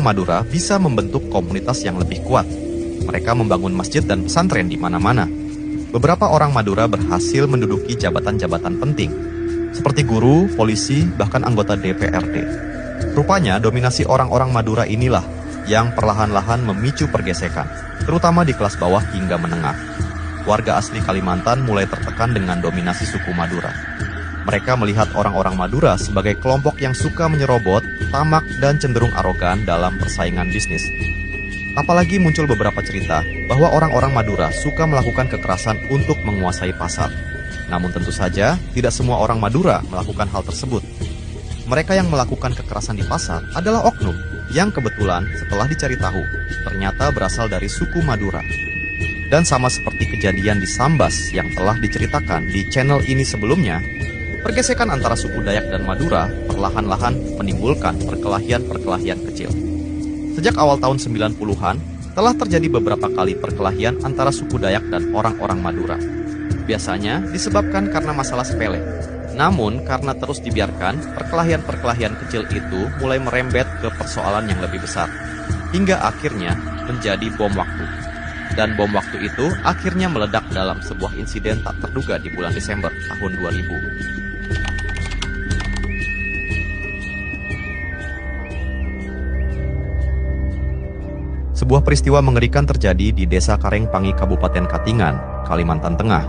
Madura bisa membentuk komunitas yang lebih kuat. Mereka membangun masjid dan pesantren di mana-mana. Beberapa orang Madura berhasil menduduki jabatan-jabatan penting, seperti guru, polisi, bahkan anggota DPRD. Rupanya dominasi orang-orang Madura inilah yang perlahan-lahan memicu pergesekan, terutama di kelas bawah hingga menengah. Warga asli Kalimantan mulai tertekan dengan dominasi suku Madura. Mereka melihat orang-orang Madura sebagai kelompok yang suka menyerobot, tamak, dan cenderung arogan dalam persaingan bisnis. Apalagi muncul beberapa cerita bahwa orang-orang Madura suka melakukan kekerasan untuk menguasai pasar. Namun tentu saja, tidak semua orang Madura melakukan hal tersebut. Mereka yang melakukan kekerasan di pasar adalah oknum, yang kebetulan setelah dicari tahu, ternyata berasal dari suku Madura. Dan sama seperti kejadian di Sambas yang telah diceritakan di channel ini sebelumnya, pergesekan antara suku Dayak dan Madura perlahan-lahan menimbulkan perkelahian-perkelahian kecil. Sejak awal tahun 90-an, telah terjadi beberapa kali perkelahian antara suku Dayak dan orang-orang Madura. Biasanya disebabkan karena masalah sepele. Namun, karena terus dibiarkan, perkelahian-perkelahian kecil itu mulai merembet ke persoalan yang lebih besar, hingga akhirnya menjadi bom waktu. Dan bom waktu itu akhirnya meledak dalam sebuah insiden tak terduga di bulan Desember tahun 2000. Sebuah peristiwa mengerikan terjadi di Desa Karengpangi, Kabupaten Katingan, Kalimantan Tengah.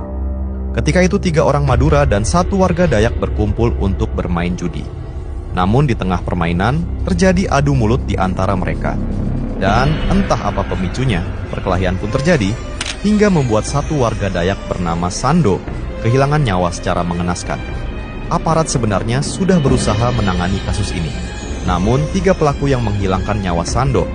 Ketika itu 3 orang Madura dan 1 warga Dayak berkumpul untuk bermain judi. Namun di tengah permainan, terjadi adu mulut di antara mereka. Dan entah apa pemicunya, perkelahian pun terjadi, hingga membuat 1 warga Dayak bernama Sando kehilangan nyawa secara mengenaskan. Aparat sebenarnya sudah berusaha menangani kasus ini. Namun 3 pelaku yang menghilangkan nyawa Sando